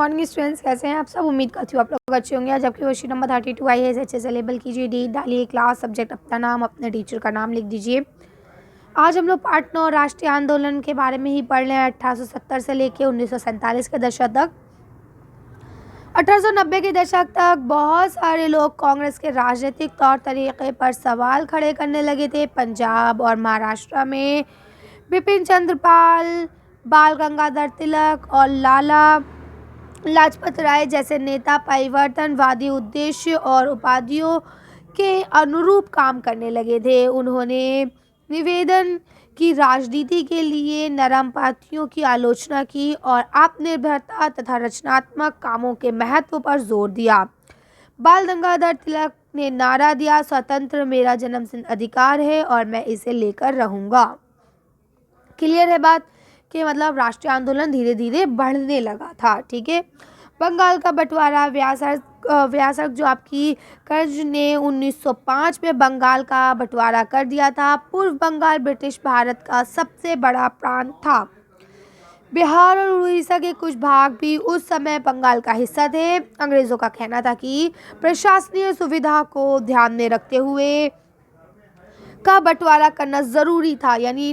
Morning students, कैसे हैं आप सब। उम्मीद करती हूँ आप लोग अच्छे होंगे। आज आपकी वर्कशीट नंबर 32 आई है। अच्छे से लेबल कीजिए, डेट डालिए, क्लास, सब्जेक्ट, अपना नाम, अपने टीचर का नाम लिख दीजिए। आज हम लोग पार्ट 9 राष्ट्रीय आंदोलन के बारे में ही पढ़ रहे हैं। 1870 से लेके 1947 के दशक तक। 1890 के दशक तक बहुत सारे लोग कांग्रेस के राजनीतिक तौर तरीके पर सवाल खड़े करने लगे थे। पंजाब और महाराष्ट्र में बिपिन चंद्र पाल, बाल गंगाधर तिलक और लाला लाजपत राय जैसे नेता परिवर्तनवादी उद्देश्य और उपाधियों के अनुरूप काम करने लगे थे। उन्होंने निवेदन की राजनीति के लिए नरमपंथियों की आलोचना की और आत्मनिर्भरता तथा रचनात्मक कामों के महत्व पर जोर दिया। बाल गंगाधर तिलक ने नारा दिया, स्वतंत्र मेरा जन्मसिद्ध अधिकार है और मैं इसे लेकर रहूंगा। क्लियर है बात कि मतलब राष्ट्रीय आंदोलन धीरे धीरे बढ़ने लगा था। ठीक है। बंगाल का बंटवारा, व्यासर्ग जो आपकी कर्ज ने 1905 में बंगाल का बंटवारा कर दिया था। पूर्व बंगाल ब्रिटिश भारत का सबसे बड़ा प्रांत था। बिहार और उड़ीसा के कुछ भाग भी उस समय बंगाल का हिस्सा थे। अंग्रेजों का कहना था कि प्रशासनिक सुविधा को ध्यान में रखते हुए का बंटवारा करना ज़रूरी था। यानी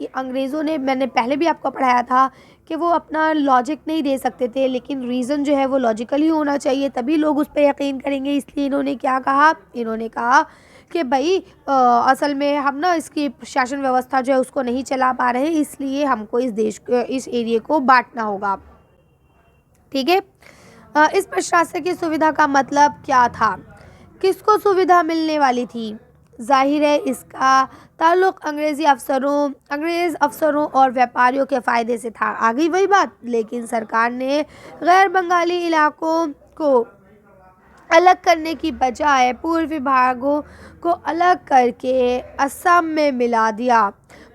अंग्रेज़ों ने, मैंने पहले भी आपको पढ़ाया था कि वो अपना लॉजिक नहीं दे सकते थे, लेकिन रीज़न जो है वो लॉजिकली होना चाहिए, तभी लोग उस पर यकीन करेंगे। इसलिए इन्होंने क्या कहा, इन्होंने कहा कि भाई असल में हम ना इसकी शासन व्यवस्था जो है उसको नहीं चला पा रहे हैं, इसलिए हमको इस एरिया को बांटना होगा। ठीक है। इस प्रशासनिक सुविधा का मतलब क्या था, किसको सुविधा मिलने वाली थी। जाहिर है इसका ताल्लुक अंग्रेज अफसरों और व्यापारियों के फ़ायदे से था। आ गई वही बात। लेकिन सरकार ने गैर बंगाली इलाकों को अलग करने की बजाय पूर्व विभागों को अलग करके असम में मिला दिया।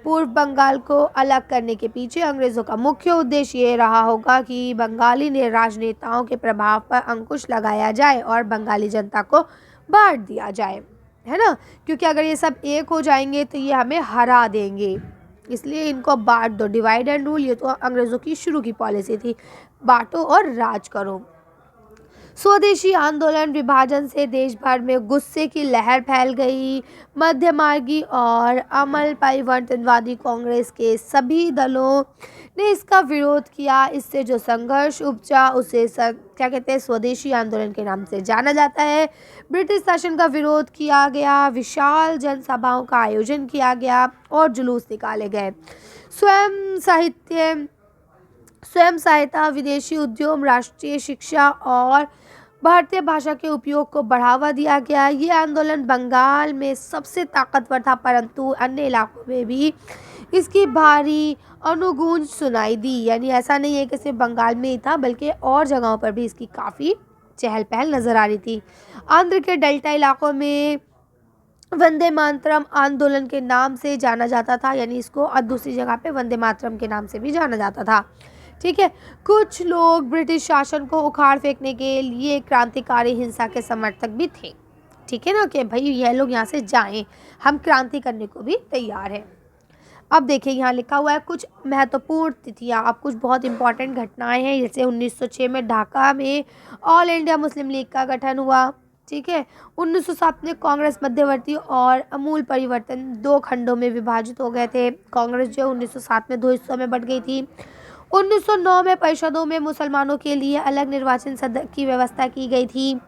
पूर्व बंगाल को अलग करने के पीछे अंग्रेज़ों का मुख्य उद्देश्य ये रहा होगा कि बंगाली राजनेताओं के प्रभाव पर अंकुश लगाया जाए और बंगाली जनता को बांट दिया जाए, है ना। क्योंकि अगर ये सब एक हो जाएंगे तो ये हमें हरा देंगे, इसलिए इनको बांट दो। डिवाइड एंड रूल, ये तो अंग्रेज़ों की शुरू की पॉलिसी थी, बांटो और राज करो। स्वदेशी आंदोलन विभाजन से देश भर में गुस्से की लहर फैल गई। मध्यमार्गी और अमल परिवर्तनवादी कांग्रेस के सभी दलों ने इसका विरोध किया। इससे जो संघर्ष उपजा उसे क्या कहते हैं, स्वदेशी आंदोलन के नाम से जाना जाता है। ब्रिटिश शासन का विरोध किया गया, विशाल जनसभाओं का आयोजन किया गया और जुलूस निकाले गए। स्वयं सहायता, विदेशी उद्योग, राष्ट्रीय शिक्षा और भारतीय भाषा के उपयोग को बढ़ावा दिया गया। ये आंदोलन बंगाल में सबसे ताकतवर था, परंतु अन्य इलाकों में भी इसकी भारी अनुगूंज सुनाई दी। यानी ऐसा नहीं है कि सिर्फ बंगाल में ही था, बल्कि और जगहों पर भी इसकी काफ़ी चहल पहल नज़र आ रही थी। आंध्र के डेल्टा इलाकों में वंदे मातरम आंदोलन के नाम से जाना जाता था, यानी इसको और दूसरी जगह पे वंदे मातरम के नाम से भी जाना जाता था। ठीक है। कुछ लोग ब्रिटिश शासन को उखाड़ फेंकने के लिए क्रांतिकारी हिंसा के समर्थक भी थे। ठीक है ना, कि भाई ये लोग यहाँ से जाएं, हम क्रांति करने को भी तैयार हैं। अब देखिए यहाँ लिखा हुआ है कुछ महत्वपूर्ण तिथियाँ। अब कुछ बहुत इंपॉर्टेंट घटनाएं हैं, जैसे 1906 में ढाका में ऑल इंडिया मुस्लिम लीग का गठन हुआ। ठीक है। 1907 में कांग्रेस मध्यवर्ती और अमूल परिवर्तन 2 खंडों में विभाजित हो गए थे। कांग्रेस जो 1907 में 2 हिस्सों में बट गई थी। 1909 में परिषदों में मुसलमानों के लिए अलग निर्वाचन सदन की व्यवस्था की गई थी।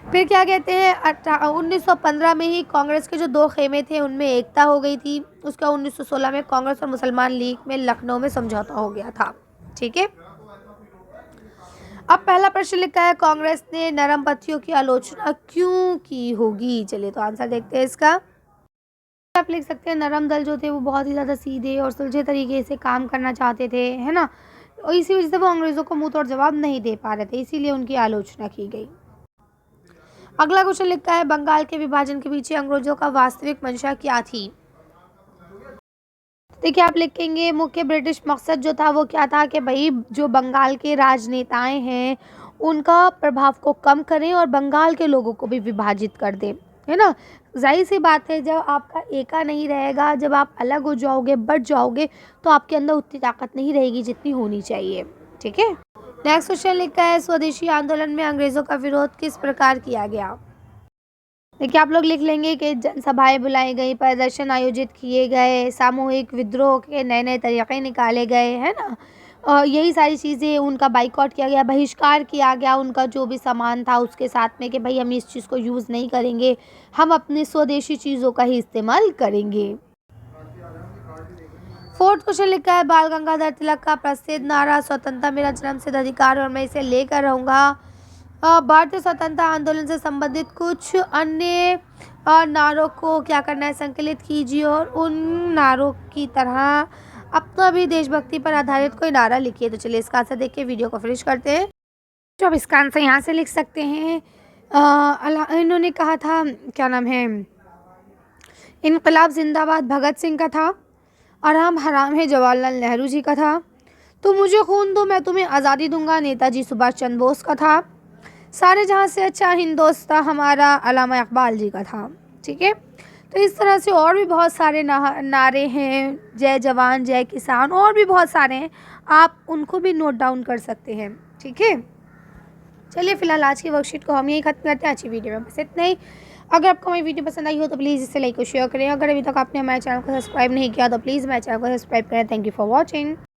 फिर क्या कहते हैं, 1915 में ही कांग्रेस के जो 2 खेमे थे उनमें एकता हो गई थी। उसका 1916 में कांग्रेस और मुसलमान लीग में लखनऊ में समझौता हो गया था। ठीक है। अब पहला प्रश्न लिखा है, कांग्रेस ने नरमपंथियों की आलोचना क्यों की होगी। चलिए तो आंसर देखते हैं इसका। आप लिख सकते हैं नरम दल जो थे वो बहुत ही ज़्यादा सीधे और सुलझे तरीके से काम करना चाहते थे, है ना। और इसी वजह से वो अंग्रेज़ों को मुंह तोड़ जवाब नहीं दे पा रहे थे, इसीलिए उनकी आलोचना की गई। अगला क्वेश्चन लिखा है, बंगाल के विभाजन के पीछे अंग्रेज़ों का वास्तविक मंशा क्या थी। देखिए आप लिखेंगे मुख्य ब्रिटिश मकसद जो था वो क्या था कि भाई जो बंगाल के राजनेताएं हैं उनका प्रभाव को कम करें और बंगाल के लोगों को भी विभाजित कर दें, है ना। जाहिर सी बात है, जब आपका एका नहीं रहेगा, जब आप अलग हो जाओगे, बढ़ जाओगे, तो आपके अंदर उतनी ताकत नहीं रहेगी जितनी होनी चाहिए। ठीक है। नेक्स्ट क्वेश्चन लिखा है, स्वदेशी आंदोलन में अंग्रेज़ों का विरोध किस प्रकार किया गया। देखिए, आप लोग लिख लेंगे कि जनसभाएं बुलाई गई, प्रदर्शन आयोजित किए गए, सामूहिक विद्रोह के नए नए तरीक़े निकाले गए, है ना। यही सारी चीज़ें, उनका बाइकआउट किया गया, बहिष्कार किया गया उनका जो भी सामान था उसके साथ में, कि भाई हम इस चीज़ को यूज़ नहीं करेंगे, हम अपनी स्वदेशी चीज़ों का ही इस्तेमाल करेंगे। फोर्थ क्वेश्चन लिखा है, बाल गंगाधर तिलक का प्रसिद्ध नारा स्वतंत्रता मेरा जन्मसिद्ध अधिकार और मैं इसे लेकर रहूँगा। भारतीय स्वतंत्रता आंदोलन से संबंधित कुछ अन्य नारों को क्या करना है, संकलित कीजिए और उन नारों की तरह अपना भी देशभक्ति पर आधारित कोई नारा लिखिए। तो चलिए इसका आंसर देख के वीडियो को फिनिश करते हैं। तो अब इसका आंसर यहाँ से लिख सकते हैं। इन्होंने कहा था, क्या नाम है, इनकलाब जिंदाबाद भगत सिंह का था। आराम हराम है जवाहरलाल नेहरू जी का था। तो मुझे खून दो मैं तुम्हें आज़ादी दूंगा नेताजी सुभाष चंद्र बोस का था। सारे जहाँ से अच्छा हिंदोस्तां हमारा अल्लामा इकबाल जी का था। ठीक है, तो इस तरह से और भी बहुत सारे नारे हैं, जय जवान जय किसान, और भी बहुत सारे हैं, आप उनको भी नोट डाउन कर सकते हैं। ठीक है, चलिए फिलहाल आज की वर्कशीट को हम यही खत्म करते हैं। अच्छी वीडियो में बस इतना ही। अगर आपको हमारी वीडियो पसंद आई हो तो प्लीज़ इसे लाइक और शेयर करें। अगर अभी तक आपने हमारे चैनल को सब्सक्राइब नहीं किया तो प्लीज़ हमारे चैनल को सब्सक्राइब करें। Thank you for watching.